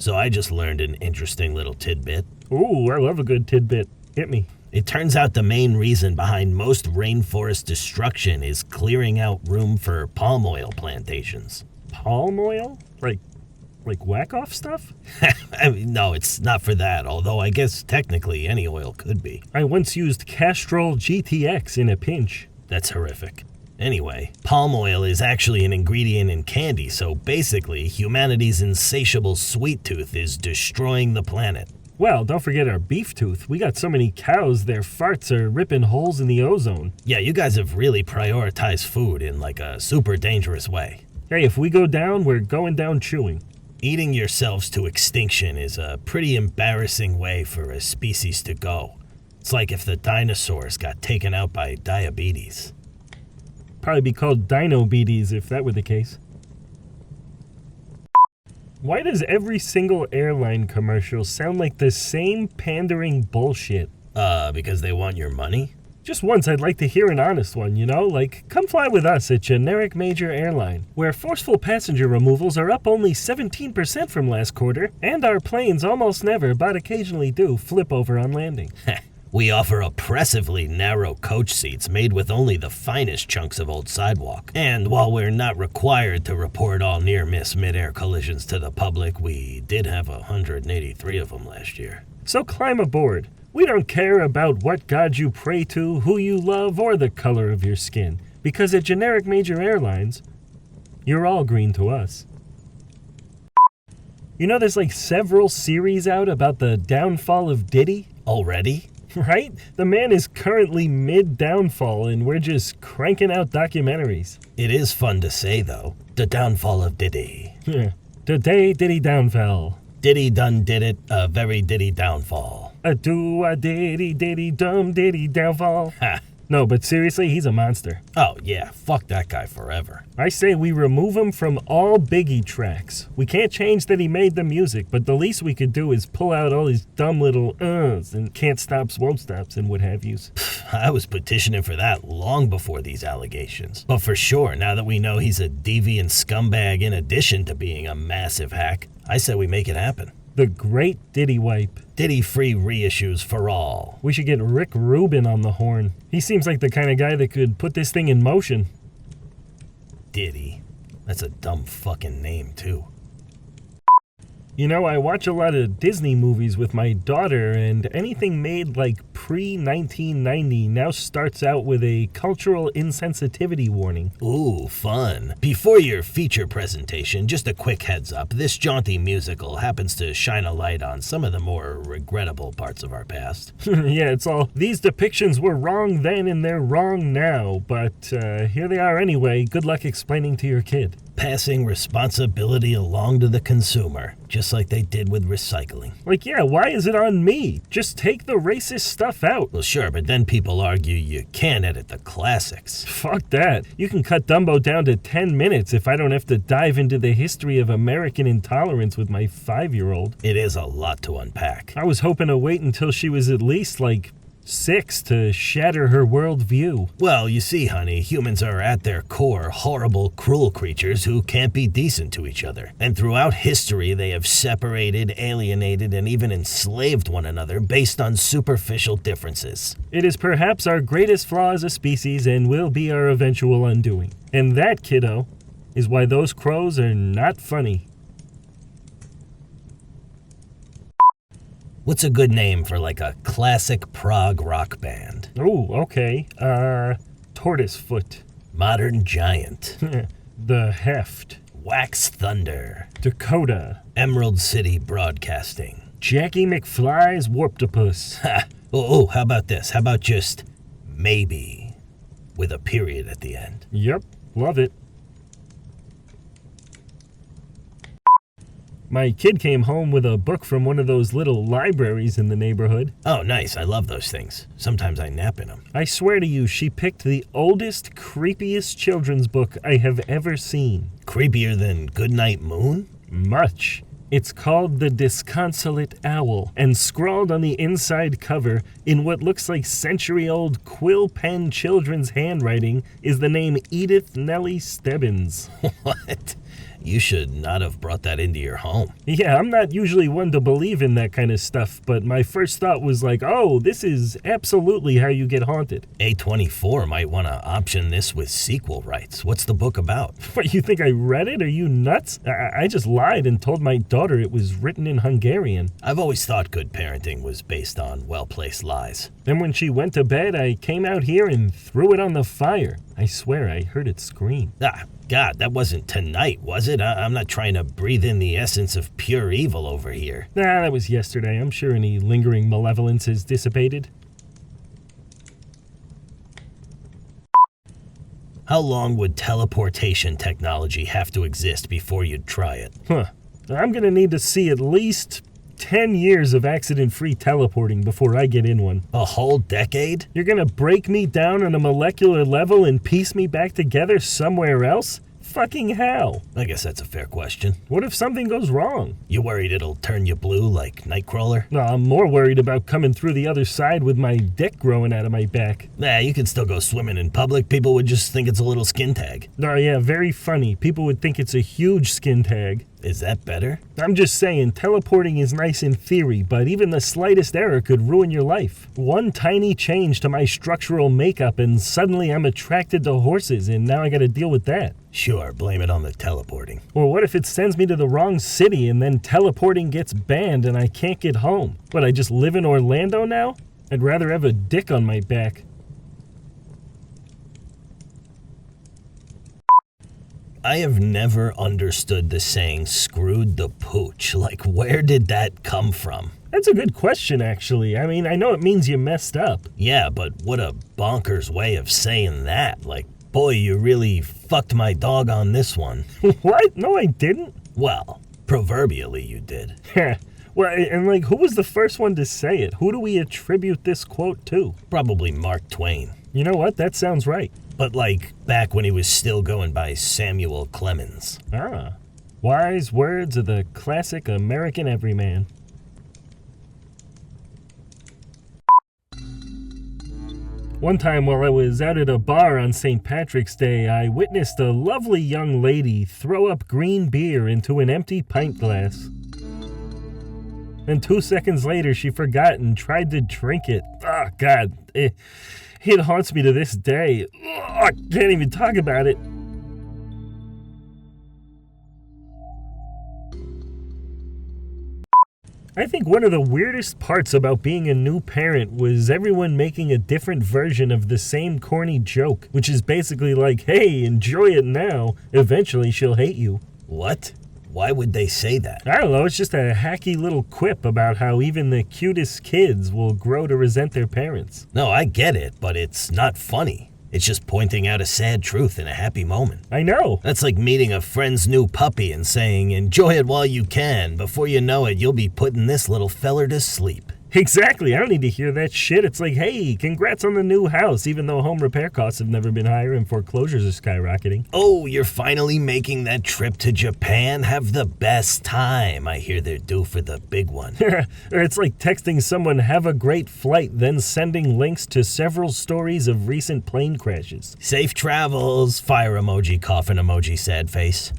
So I just learned an interesting little tidbit. Ooh, I love a good tidbit. Hit me. It turns out the main reason behind most rainforest destruction is clearing out room for palm oil plantations. Palm oil? Like whack-off stuff? I mean, no, it's not for that, although I guess technically any oil could be. I once used Castrol GTX in a pinch. That's horrific. Anyway, palm oil is actually an ingredient in candy, so basically, humanity's insatiable sweet tooth is destroying the planet. Well, don't forget our beef tooth. We got so many cows, their farts are ripping holes in the ozone. Yeah, you guys have really prioritized food in like a super dangerous way. Hey, if we go down, we're going down chewing. Eating yourselves to extinction is a pretty embarrassing way for a species to go. It's like if the dinosaurs got taken out by diabetes. Probably be called dino-beaties if that were the case. Why does every single airline commercial sound like the same pandering bullshit? Because they want your money? Just once I'd like to hear an honest one, you know? Like, come fly with us at generic major airline, where forceful passenger removals are up only 17% from last quarter, and our planes almost never, but occasionally do, flip over on landing. We offer oppressively narrow coach seats made with only the finest chunks of old sidewalk. And while we're not required to report all near-miss mid-air collisions to the public, we did have 183 of them last year. So climb aboard. We don't care about what god you pray to, who you love, or the color of your skin. Because at generic major airlines, you're all green to us. You know there's like several series out about the downfall of Diddy? Already? Right? The man is currently mid-downfall and we're just cranking out documentaries. It is fun to say, though. The downfall of Diddy. Today, Diddy Downfall. Diddy done did it, a very Diddy downfall. A diddy dumb Diddy Downfall. Ha. No, but seriously, he's a monster. Oh yeah, fuck that guy forever. I say we remove him from all Biggie tracks. We can't change that he made the music, but the least we could do is pull out all these dumb little and can't stops, won't stops, and what have yous. I was petitioning for that long before these allegations. But for sure, now that we know he's a deviant scumbag in addition to being a massive hack, I said we make it happen. The great Diddy wipe. Diddy-free reissues for all. We should get Rick Rubin on the horn. He seems like the kind of guy that could put this thing in motion. Diddy. That's a dumb fucking name, too. You know, I watch a lot of Disney movies with my daughter, and anything made like pre-1990 now starts out with a cultural insensitivity warning. Ooh, fun. Before your feature presentation, just a quick heads up. This jaunty musical happens to shine a light on some of the more regrettable parts of our past. Yeah, it's all, these depictions were wrong then and they're wrong now, but here they are anyway. Good luck explaining to your kid. Passing responsibility along to the consumer, just like they did with recycling. Like, yeah, why is it on me? Just take the racist stuff out. Well, sure, but then people argue you can't edit the classics. Fuck that. You can cut Dumbo down to 10 minutes if I don't have to dive into the history of American intolerance with my 5-year-old. It is a lot to unpack. I was hoping to wait until she was at least, 6 to shatter her worldview. Well, you see, honey, humans are at their core horrible, cruel creatures who can't be decent to each other. And throughout history, they have separated, alienated, and even enslaved one another based on superficial differences. It is perhaps our greatest flaw as a species and will be our eventual undoing. And that, kiddo, is why those crows are not funny. What's a good name for like a classic prog rock band? Oh, okay. Tortoisefoot. Modern Giant. The Heft. Wax Thunder. Dakota. Emerald City Broadcasting. Jackie McFly's Warptopus. Ha! Oh, how about this? How about just maybe with a period at the end? Yep, love it. My kid came home with a book from one of those little libraries in the neighborhood. Oh, nice. I love those things. Sometimes I nap in them. I swear to you, she picked the oldest, creepiest children's book I have ever seen. Creepier than Goodnight Moon? Much. It's called The Disconsolate Owl, and scrawled on the inside cover in what looks like century-old quill pen children's handwriting is the name Edith Nellie Stebbins. What? You should not have brought that into your home. Yeah, I'm not usually one to believe in that kind of stuff, but my first thought was like, oh, this is absolutely how you get haunted. A24 might want to option this with sequel rights. What's the book about? What, you think I read it? Are you nuts? I just lied and told my daughter it was written in Hungarian. I've always thought good parenting was based on well-placed lies. Then when she went to bed, I came out here and threw it on the fire. I swear I heard it scream. God, that wasn't tonight, was it? I'm not trying to breathe in the essence of pure evil over here. Nah, that was yesterday. I'm sure any lingering malevolence has dissipated. How long would teleportation technology have to exist before you'd try it? I'm gonna need to see at least 10 years of accident-free teleporting before I get in one. A whole decade? You're gonna break me down on a molecular level and piece me back together somewhere else? Fucking how? I guess that's a fair question. What if something goes wrong? You worried it'll turn you blue like Nightcrawler? No, I'm more worried about coming through the other side with my dick growing out of my back. Nah, you can still go swimming in public. People would just think it's a little skin tag. Oh yeah, very funny. People would think it's a huge skin tag. Is that better? I'm just saying, teleporting is nice in theory, but even the slightest error could ruin your life. One tiny change to my structural makeup and suddenly I'm attracted to horses and now I gotta deal with that. Sure, blame it on the teleporting. Or what if it sends me to the wrong city and then teleporting gets banned and I can't get home? What, I just live in Orlando now? I'd rather have a dick on my back. I have never understood the saying, screwed the pooch. Like, where did that come from? That's a good question, actually. I mean, I know it means you messed up. Yeah, but what a bonkers way of saying that. Like, boy, you really fucked my dog on this one. What? No, I didn't. Well, proverbially you did. Well, and like, who was the first one to say it? Who do we attribute this quote to? Probably Mark Twain. You know what? That sounds right. But like, back when he was still going by Samuel Clemens. Ah, wise words of the classic American everyman. One time while I was out at a bar on St. Patrick's Day, I witnessed a lovely young lady throw up green beer into an empty pint glass. And 2 seconds later, she forgot and tried to drink it. Oh, God. It haunts me to this day. I can't even talk about it. I think one of the weirdest parts about being a new parent was everyone making a different version of the same corny joke, which is basically like, hey, enjoy it now. Eventually she'll hate you. What? Why would they say that? I don't know, it's just a hacky little quip about how even the cutest kids will grow to resent their parents. No, I get it, but it's not funny. It's just pointing out a sad truth in a happy moment. I know. That's like meeting a friend's new puppy and saying, enjoy it while you can. Before you know it, you'll be putting this little feller to sleep. Exactly, I don't need to hear that shit. It's like, hey, congrats on the new house, even though home repair costs have never been higher and foreclosures are skyrocketing. Oh, you're finally making that trip to Japan? Have the best time. I hear they're due for the big one. Or it's like texting someone, have a great flight, then sending links to several stories of recent plane crashes. Safe travels, fire emoji, coffin emoji, sad face.